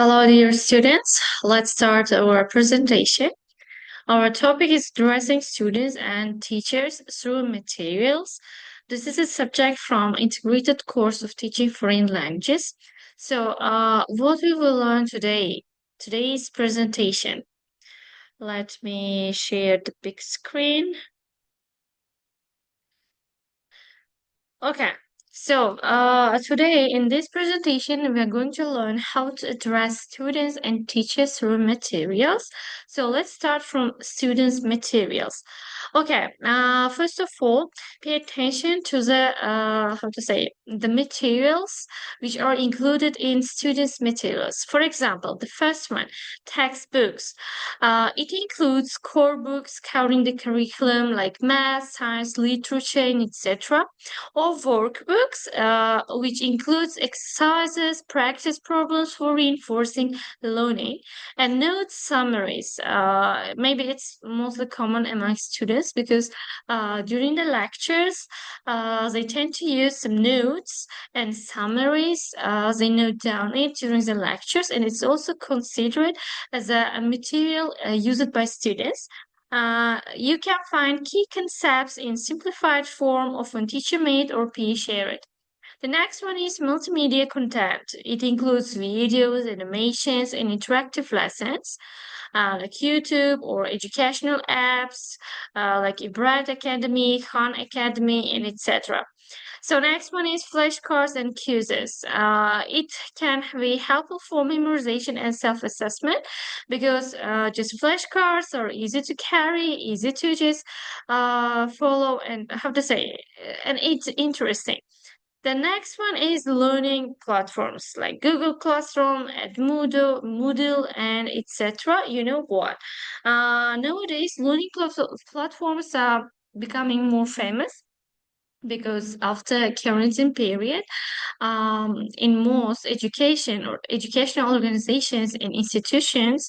Hello, dear students. Let's start our presentation. Our topic is dressing students and teachers through materials. This is a subject from integrated course of teaching foreign languages. What we will learn today, today's presentation. Let me share the big screen. Okay, today in this presentation, we are going to learn how to address students and teachers through materials. So let's start from students' materials. Okay, first of all, pay attention to the materials which are included in students' materials. For example, the first one, textbooks. It includes core books covering the curriculum like math, science, literature, and etc or workbooks, which includes exercises, practice problems for reinforcing learning, and note summaries. Maybe it's mostly common among students because during the lectures, they tend to use some notes and summaries. They note down it during the lectures, and it's also considered as a material used by students. You can find key concepts in simplified form, often teacher-made or peer-shared. The next one is multimedia content. It includes videos, animations, and interactive lessons like YouTube or educational apps like Ibrat Academy, Khan Academy, and etc. So next one is flashcards and quizzes. It can be helpful for memorization and self-assessment because just flashcards are easy to carry, easy to just follow, and how to say, and it's interesting. The next one is learning platforms like Google Classroom, Moodle, and etc. You know what? Nowadays, platforms are becoming more famous because after quarantine period, in most education or educational organizations and institutions,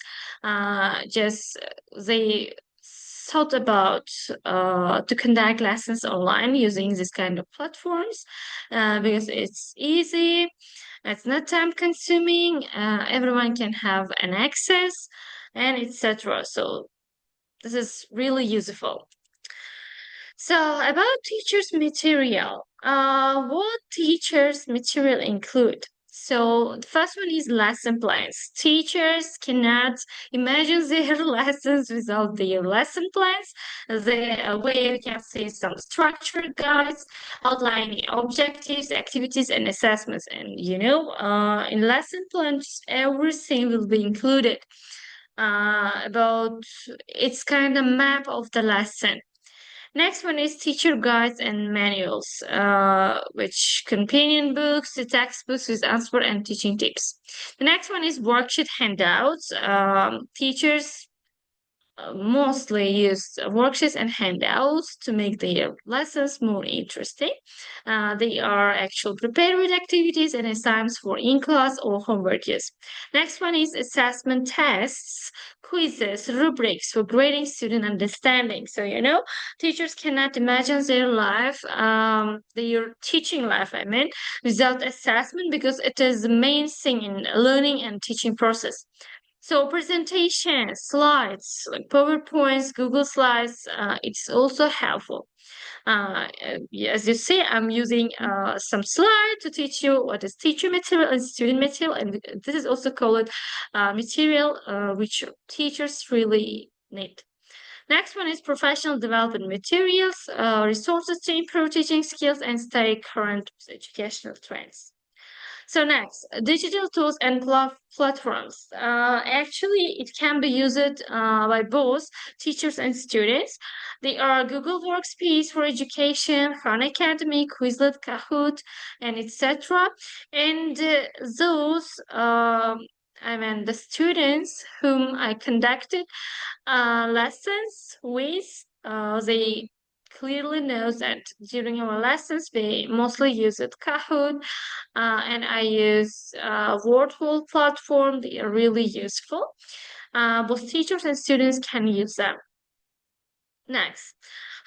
just they thought about to conduct lessons online using this kind of platforms because it's easy, it's not time consuming, everyone can have an access, and etc. So this is really useful. So about teachers' material, what teachers' material include? So the first one is lesson plans. Teachers cannot imagine their lessons without their lesson plans. Where you can see some structured guides outlining objectives, activities, and assessments. And in lesson plans, everything will be included. About it's kind of map of the lesson. Next one is teacher guides and manuals, which companion books, the textbooks with answer and teaching tips. The next one is worksheet handouts. Teachers mostly use worksheets and handouts to make their lessons more interesting. They are actual prepared with activities and assignments for in-class or homework use. Next one is assessment tests, quizzes, rubrics for grading student understanding. So, teachers cannot imagine their teaching life, without assessment because it is the main thing in learning and teaching process. So presentation, slides, like PowerPoints, Google Slides, it's also helpful. As you see, I'm using some slide to teach you what is teacher material and student material, and this is also called material which teachers really need. Next one is professional development materials, resources to improve teaching skills and stay current with educational trends. So next, digital tools and platforms. Actually, it can be used by both teachers and students. They are Google Workspace for education, Khan Academy, Quizlet, Kahoot, and etc. And the students whom I conducted lessons with, they clearly knows that during our lessons we mostly use it Kahoot, and I use Wordhole platform. They are really useful. Both teachers and students can use them. Next,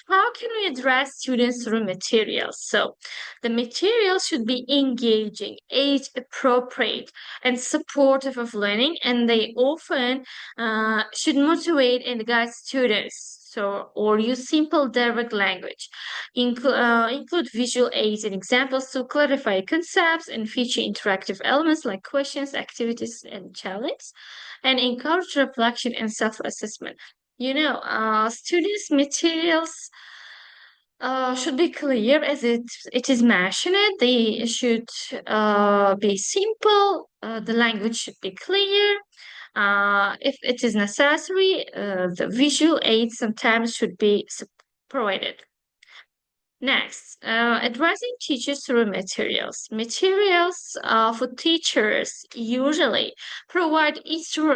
How can we address students through materials? So, the materials should be engaging, age appropriate, and supportive of learning, and they often should motivate and guide students. So, or use simple, direct language. Include visual aids and examples to clarify concepts and feature interactive elements like questions, activities, and challenges, and encourage reflection and self-assessment. Students' materials should be clear as it is mentioned. They should be simple. The language should be clear. If it is necessary, the visual aids sometimes should be provided. Next, addressing teachers through materials. Materials for teachers usually provide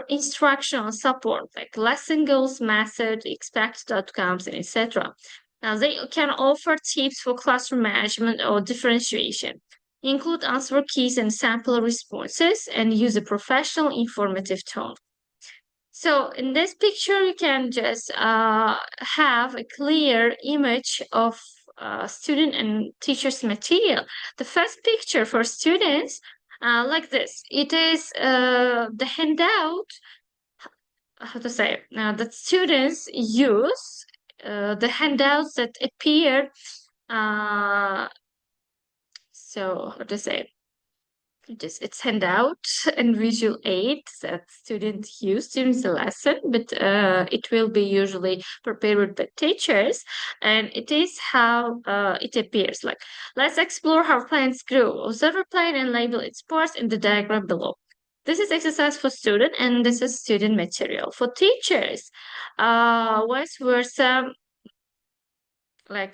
instructional support like lesson goals, method, expected outcomes, and etc. Now, they can offer tips for classroom management or differentiation, include answer keys and sample responses, and use a professional, informative tone. So in this picture, you can just have a clear image of student and teacher's material. The first picture for students, like this, it is the handout, how to say, that students use, the handouts that appear, uh, so how to say, it's handout and visual aids that students use during the lesson, but it will be usually prepared by teachers, and it is how it appears. Like, let's explore how plants grow. Observe a plant and label its parts in the diagram below. This is exercise for student, and this is student material. For teachers, vice versa, like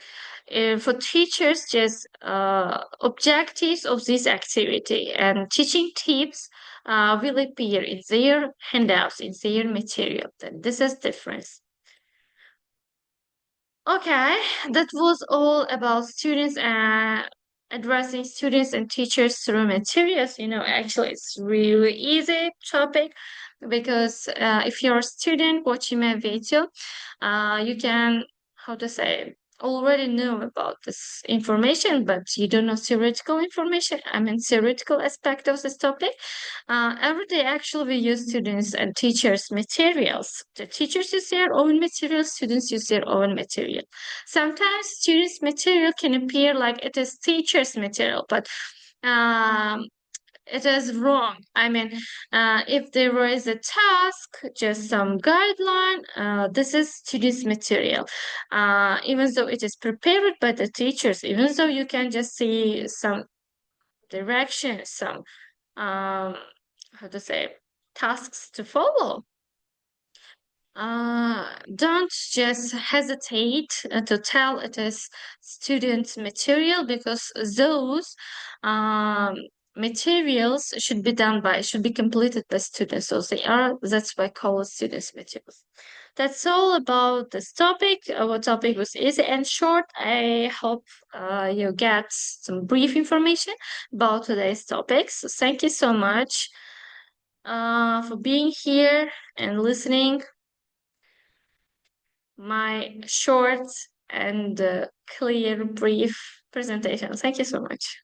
for teachers just objectives of this activity and teaching tips will appear in their handouts, in their material. Then this is difference. Okay, that was all about students and addressing students and teachers through materials. Actually, it's really easy topic because if you're a student watching my video, you can, how to say, already know about this information, but you don't know theoretical information. I mean, theoretical aspect of this topic. Every day, actually, we use students and teachers' materials. The teachers use their own material, students use their own material. Sometimes students' material can appear like it is teachers' material, but um, it is wrong. I mean, if there is a task, just some guideline, this is students' material. Even though it is prepared by the teachers, even though you can just see some directions, some how to say, tasks to follow. Don't just hesitate to tell it is student material, because those um, materials should be completed by students. So that's why I call it students materials. That's all about this topic. Our topic was easy and short. I hope you get some brief information about today's topics. So thank you so much for being here and listening my short and clear, brief presentation. Thank you so much.